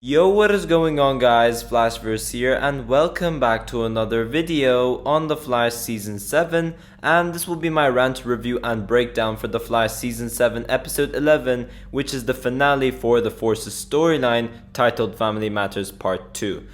Yo, what is going on guys, Flashverse here and welcome back to another video on The Flash Season 7, and this will be my rant review and breakdown for The Flash Season 7 Episode 11, which is the finale for the Force's storyline titled Family Matters Part 2.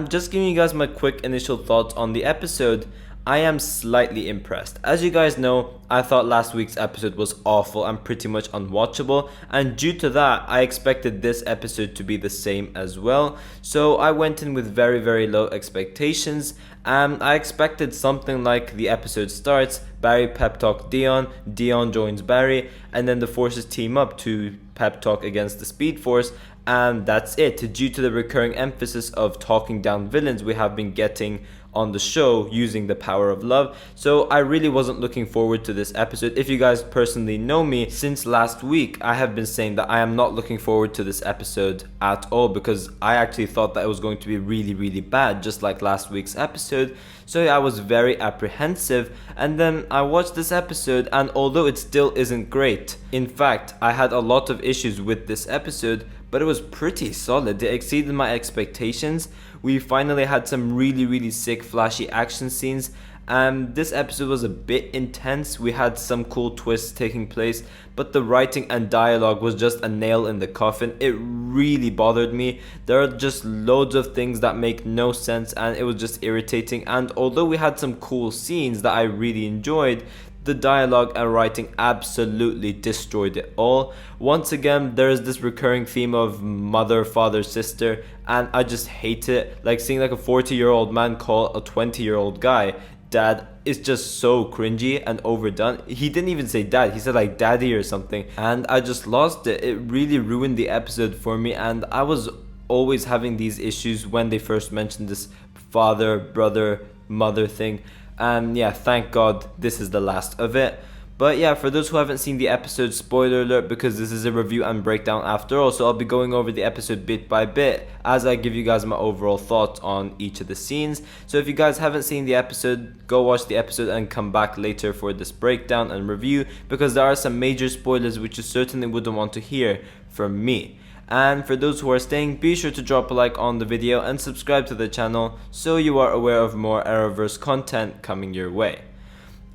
Just giving you guys my quick initial thoughts on the episode. I am slightly impressed. As you guys know, I thought last week's episode was awful and pretty much unwatchable, and due to that, I expected this episode to be the same as well. So I went in with very low expectations, and I expected something like the episode starts, Barry pep talk Dion, Dion joins Barry, and then the forces team up to pep talk against the Speed Force, and that's it, due to the recurring emphasis of talking down villains we have been getting on the show using the power of love. So I really wasn't looking forward to this episode. If you guys personally know me, since last week I have been saying that I am not looking forward to this episode at all, because I actually thought that it was going to be really bad, just like last week's episode. So yeah, I was very apprehensive, and then I watched this episode, and although it still isn't great, in fact I had a lot of issues with this episode, but it was pretty solid. It exceeded my expectations. We finally had some really sick flashy action scenes. This episode was a bit intense. We had some cool twists taking place, but the writing and dialogue was just a nail in the coffin. It really bothered me. There are just loads of things that make no sense, and it was just irritating. And although we had some cool scenes that I really enjoyed, the dialogue and writing absolutely destroyed it all. Once again, there is this recurring theme of mother, father, sister, and I just hate it. Like seeing like a 40-year-old man call a 20-year-old guy dad is just so cringy and overdone. He didn't even say dad, he said like daddy or something, and I just lost it. It really ruined the episode for me, and I was always having these issues when they first mentioned this father, brother, mother thing. And yeah, thank God this is the last of it. But yeah, for those who haven't seen the episode, spoiler alert, because this is a review and breakdown after all, so I'll be going over the episode bit by bit as I give you guys my overall thoughts on each of the scenes. So if you guys haven't seen the episode, go watch the episode and come back later for this breakdown and review, because there are some major spoilers which you certainly wouldn't want to hear from me. And for those who are staying, be sure to drop a like on the video and subscribe to the channel so you are aware of more Arrowverse content coming your way.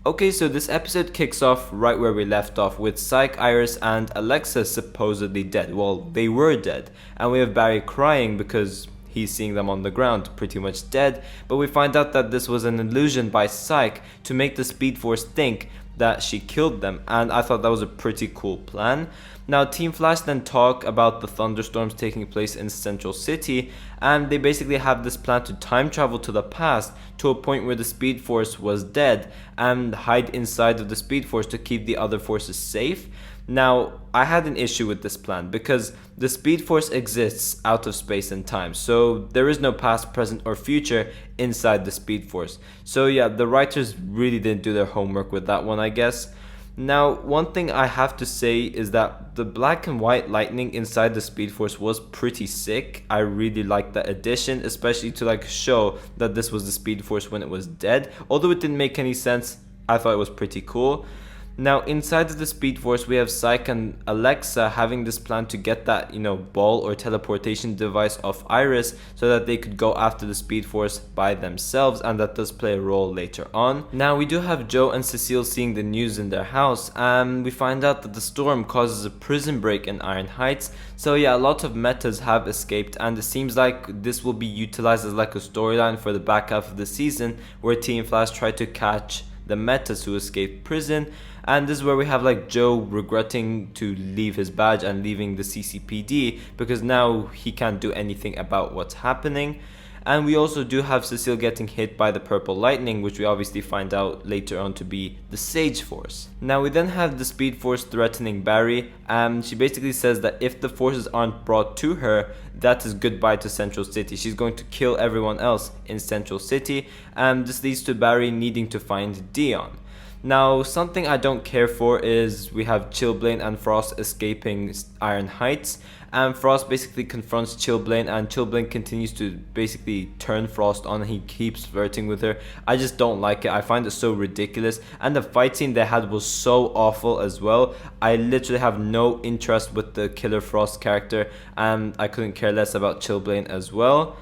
Okay, so this episode kicks off right where we left off, with Psych, Iris, and Alexa supposedly dead. Well, they were dead, and we have Barry crying because he's seeing them on the ground, pretty much dead, but we find out that this was an illusion by Psych to make the Speed Force think that she killed them, and I thought that was a pretty cool plan. Now, Team Flash then talk about the thunderstorms taking place in Central City, and they basically have this plan to time travel to the past to a point where the Speed Force was dead and hide inside of the Speed Force to keep the other forces safe. Now, I had an issue with this plan because the Speed Force exists out of space and time, so there is no past, present, or future inside the Speed Force. So yeah, the writers really didn't do their homework with that one, I guess. Now, one thing I have to say is that the black and white lightning inside the Speed Force was pretty sick. I really liked that addition, especially to like show that this was the Speed Force when it was dead. Although it didn't make any sense, I thought it was pretty cool. Now, inside of the Speed Force, we have Psych and Alexa having this plan to get that, ball or teleportation device off Iris so that they could go after the Speed Force by themselves, and that does play a role later on. Now, we do have Joe and Cecile seeing the news in their house, and we find out that the storm causes a prison break in Iron Heights. So yeah, a lot of metas have escaped, and it seems like this will be utilized as like a storyline for the back half of the season, where Team Flash try to catch the metas who escaped prison. And this is where we have like Joe regretting to leave his badge and leaving the CCPD because now he can't do anything about what's happening. And we also do have Cecile getting hit by the purple lightning, which we obviously find out later on to be the Sage Force. Now we then have the Speed Force threatening Barry, and she basically says that if the forces aren't brought to her, that is goodbye to Central City. She's going to kill everyone else in Central City, and this leads to Barry needing to find Dion. Now, something I don't care for is we have Chillblaine and Frost escaping Iron Heights, and Frost basically confronts Chillblaine, and Chillblaine continues to basically turn Frost on, and he keeps flirting with her. I just don't like it. I find it so ridiculous, and the fight scene they had was so awful as well. I literally have no interest with the Killer Frost character, and I couldn't care less about Chillblaine as well.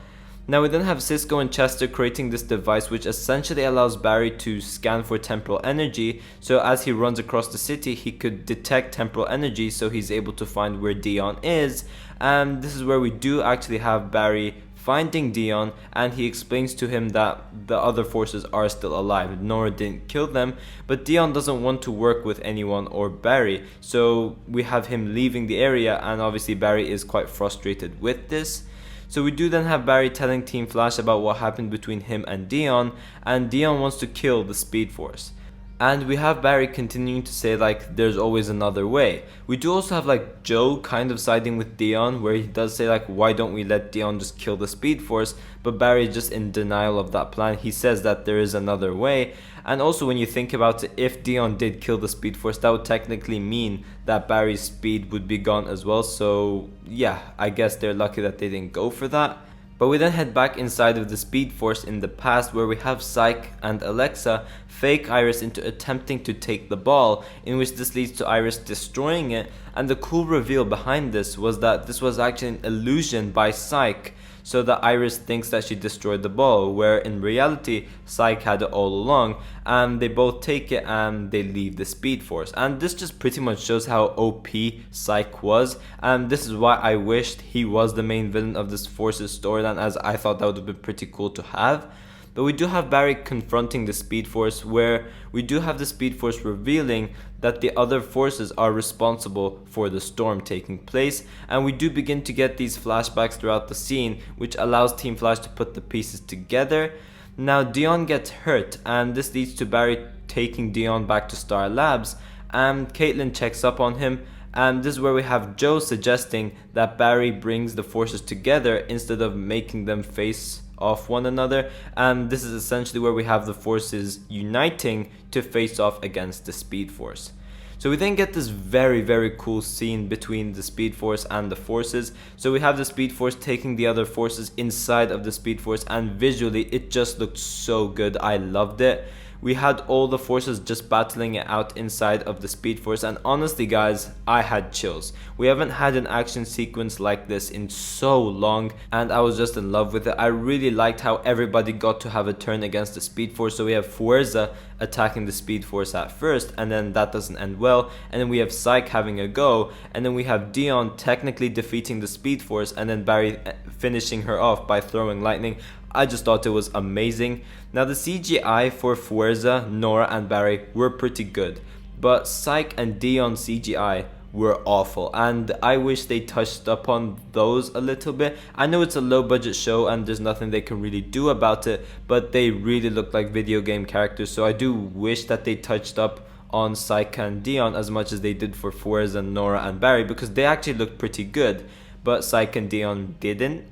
Now we then have Cisco and Chester creating this device which essentially allows Barry to scan for temporal energy, so as he runs across the city he could detect temporal energy, so he's able to find where Dion is. And this is where we do actually have Barry finding Dion, and he explains to him that the other forces are still alive. Nora didn't kill them, but Dion doesn't want to work with anyone or Barry, so we have him leaving the area, and obviously Barry is quite frustrated with this. So we do then have Barry telling Team Flash about what happened between him and Dion wants to kill the Speed Force. And we have Barry continuing to say like there's always another way. We do also have like Joe kind of siding with Dion, where he does say like, why don't we let Dion just kill the Speed Force, but Barry is just in denial of that plan. He says that there is another way. And also when you think about it, if Dion did kill the Speed Force, that would technically mean that Barry's speed would be gone as well. So yeah, I guess they're lucky that they didn't go for that. But we then head back inside of the Speed Force in the past, where we have Psyche and Alexa fake Iris into attempting to take the ball, in which this leads to Iris destroying it. And the cool reveal behind this was that this was actually an illusion by Psyche, so that Iris thinks that she destroyed the ball, where in reality Psyche had it all along, and they both take it and they leave the Speed Force. And this just pretty much shows how OP Psyche was, and this is why I wished he was the main villain of this Force's storyline, as I thought that would have been pretty cool to have. But we do have Barry confronting the Speed Force, where we do have the Speed Force revealing that the other forces are responsible for the storm taking place, and we do begin to get these flashbacks throughout the scene, which allows Team Flash to put the pieces together. Now Dion gets hurt, and this leads to Barry taking Dion back to Star Labs, and Caitlin checks up on him. And this is where we have Joe suggesting that Barry brings the forces together instead of making them face off one another, and this is essentially where we have the forces uniting to face off against the Speed Force. So we then get this very cool scene between the Speed Force and the forces. So we have the Speed Force taking the other forces inside of the Speed Force, and visually it just looked so good. I loved it. We had all the forces just battling it out inside of the Speed Force, and honestly guys, I had chills. We haven't had an action sequence like this in so long, and I was just in love with it. I really liked how everybody got to have a turn against the Speed Force. So we have Fuerza attacking the Speed Force at first, and then that doesn't end well, and then we have Psyche having a go, and then we have Dion technically defeating the Speed Force, and then Barry finishing her off by throwing lightning. I just thought it was amazing. Now the CGI for Fuerza, Nora and Barry were pretty good, but Psyche and Dion CGI were awful, and I wish they touched upon those a little bit. I know it's a low budget show and there's nothing they can really do about it, but they really look like video game characters, so I do wish that they touched up on Psyche and Dion as much as they did for Fuerza, Nora and Barry, because they actually looked pretty good, but Psyche and Dion didn't.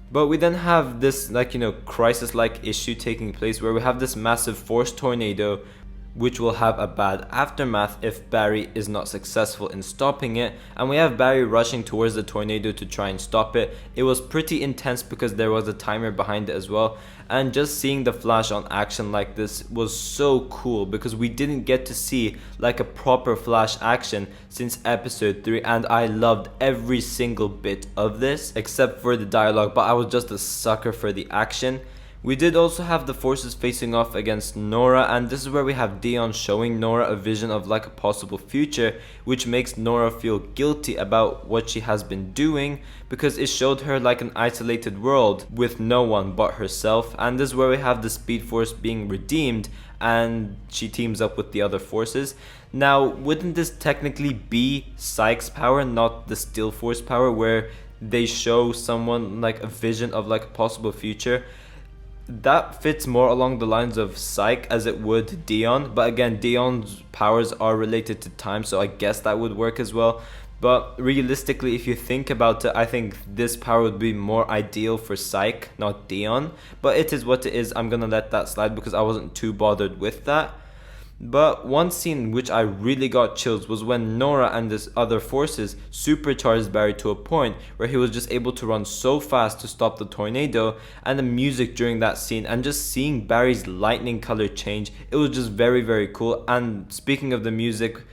But we then have this crisis-like issue taking place, where we have this massive force tornado which will have a bad aftermath if Barry is not successful in stopping it, and we have Barry rushing towards the tornado to try and stop it. It was pretty intense because there was a timer behind it as well, and just seeing the Flash on action like this was so cool, because we didn't get to see like a proper Flash action since episode 3, and I loved every single bit of this except for the dialogue, but I was just a sucker for the action. We did also have the forces facing off against Nora, and this is where we have Dion showing Nora a vision of like a possible future, which makes Nora feel guilty about what she has been doing, because it showed her like an isolated world with no one but herself. And this is where we have the Speed Force being redeemed, and she teams up with the other forces. Now, wouldn't this technically be Psyche's power, not the Steel Force power, where they show someone like a vision of like a possible future? That fits more along the lines of Psyche as it would Dion, but again, Dion's powers are related to time, so I guess that would work as well. But realistically, if you think about it, I think this power would be more ideal for Psyche, not Dion. But it is what it is. I'm gonna let that slide because I wasn't too bothered with that. But one scene which I really got chills was when Nora and his other forces supercharged Barry to a point where he was just able to run so fast to stop the tornado, and the music during that scene and just seeing Barry's lightning color change, it was just very, very cool. And speaking of the music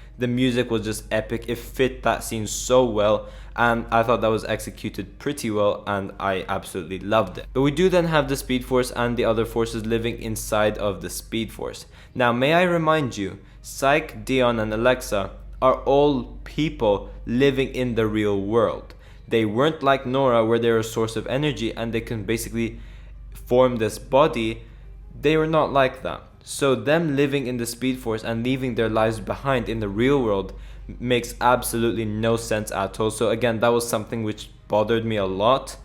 was just epic. It fit that scene so well, and I thought that was executed pretty well, and I absolutely loved it. But we do then have the Speed Force and the other forces living inside of the Speed Force. Now, may I remind you, Psyche, Dion, and Alexa are all people living in the real world. They weren't like Nora, where they're a source of energy and they can basically form this body. They were not like that. So them living in the Speed Force and leaving their lives behind in the real world makes absolutely no sense at all. So again, that was something which bothered me a lot.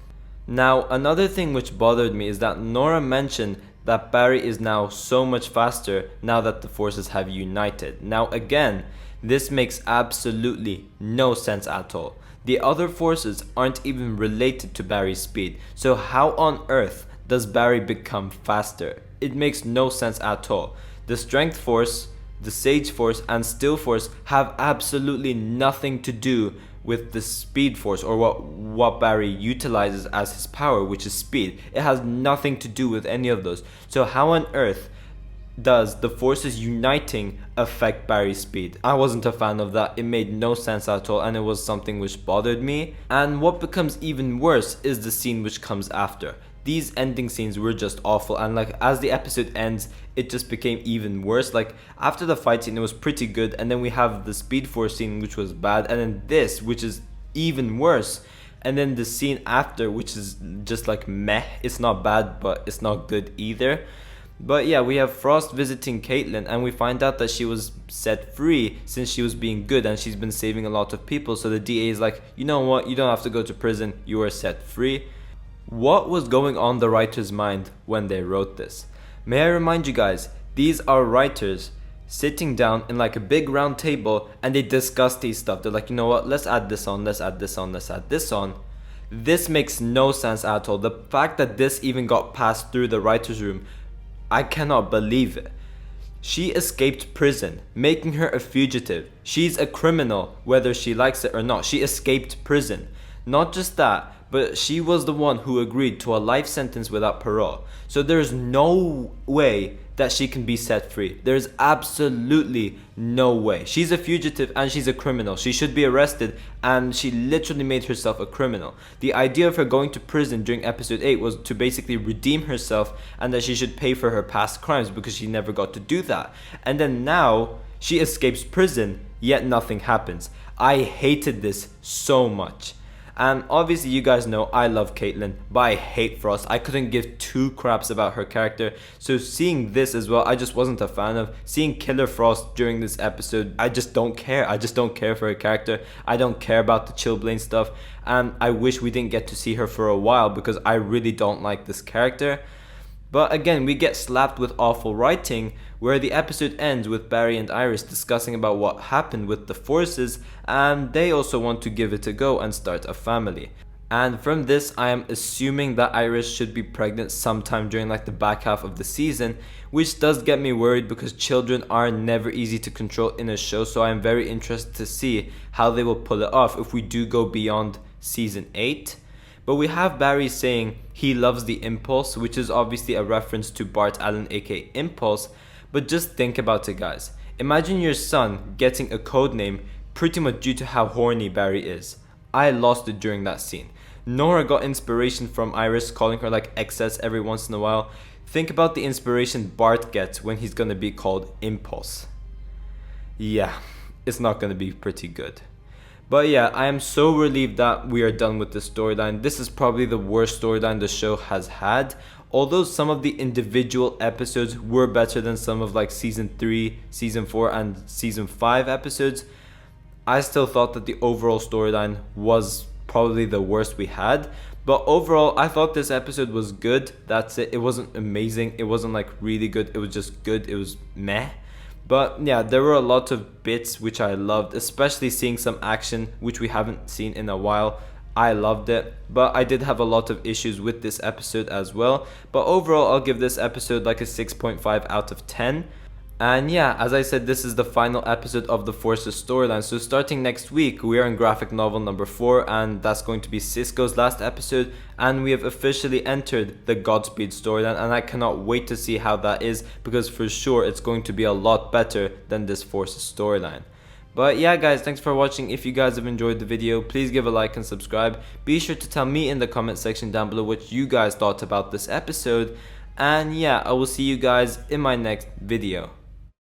Now, another thing which bothered me is that Nora mentioned that Barry is now so much faster now that the forces have united. Now again, this makes absolutely no sense at all. The other forces aren't even related to Barry's speed, so how on earth does Barry become faster? It makes no sense at all. The Strength Force, the Sage Force, and Still Force have absolutely nothing to do with the Speed Force, or what Barry utilizes as his power, which is speed. It has nothing to do with any of those. So how on earth does the forces uniting affect Barry's speed? I wasn't a fan of that. It made no sense at all, and it was something which bothered me. And what becomes even worse is the scene which comes after. These ending scenes were just awful, and like as the episode ends, it just became even worse. Like after the fight scene, it was pretty good, and then we have the Speed Force scene, which was bad, and then this, which is even worse, and then the scene after, which is just like meh. It's not bad, but it's not good either. But yeah, we have Frost visiting Caitlin, and we find out that she was set free since she was being good and she's been saving a lot of people. So the DA is like, you know what, you don't have to go to prison, you are set free. What was going on the writer's mind when they wrote this? May I remind you guys, these are writers sitting down in like a big round table and they discuss these stuff. They're like, you know what, let's add this on, let's add this on, let's add this on. This makes no sense at all. The fact that this even got passed through the writer's room, I cannot believe it. She escaped prison, making her a fugitive. She's a criminal, whether she likes it or not. She escaped prison. Not just that, but she was the one who agreed to a life sentence without parole. So there's no way that she can be set free. There's absolutely no way. She's a fugitive and she's a criminal. She should be arrested, and she literally made herself a criminal. The idea of her going to prison during episode 8 was to basically redeem herself, and that she should pay for her past crimes because she never got to do that. And then now she escapes prison, yet nothing happens. I hated this so much. And obviously you guys know I love Caitlin, but I hate Frost. I couldn't give two craps about her character. So seeing this as well, I just wasn't a fan of. Seeing Killer Frost during this episode, I just don't care. I just don't care for her character. I don't care about the Chillblaine stuff. And I wish we didn't get to see her for a while because I really don't like this character. But again, we get slapped with awful writing, where the episode ends with Barry and Iris discussing about what happened with the forces, and they also want to give it a go and start a family. And from this, I am assuming that Iris should be pregnant sometime during like the back half of the season, which does get me worried because children are never easy to control in a show. So I am very interested to see how they will pull it off if we do go beyond season 8. But we have Barry saying he loves the Impulse, which is obviously a reference to Bart Allen aka Impulse. But just think about it, guys. Imagine your son getting a code name pretty much due to how horny Barry is. I lost it during that scene. Nora got inspiration from Iris calling her like XS every once in a while. Think about the inspiration Bart gets when he's gonna be called Impulse. Yeah, it's not gonna be pretty good. But yeah, I am so relieved that we are done with this storyline. This is probably the worst storyline the show has had. Although some of the individual episodes were better than some of like season 3, season 4 and season 5 episodes, I still thought that the overall storyline was probably the worst we had. But overall, I thought this episode was good. That's it. It wasn't amazing. It wasn't like really good. It was just good. It was meh. But yeah, there were a lot of bits which I loved, especially seeing some action which we haven't seen in a while. I loved it, but I did have a lot of issues with this episode as well. But overall, I'll give this episode like a 6.5 out of 10. And yeah, as I said, this is the final episode of the Forces storyline. So starting next week, we are in graphic novel number 4, and that's going to be Cisco's last episode. And we have officially entered the Godspeed storyline, and I cannot wait to see how that is, because for sure it's going to be a lot better than this Forces storyline. But yeah guys, thanks for watching. If you guys have enjoyed the video, please give a like and subscribe. Be sure to tell me in the comment section down below what you guys thought about this episode. And yeah, I will see you guys in my next video.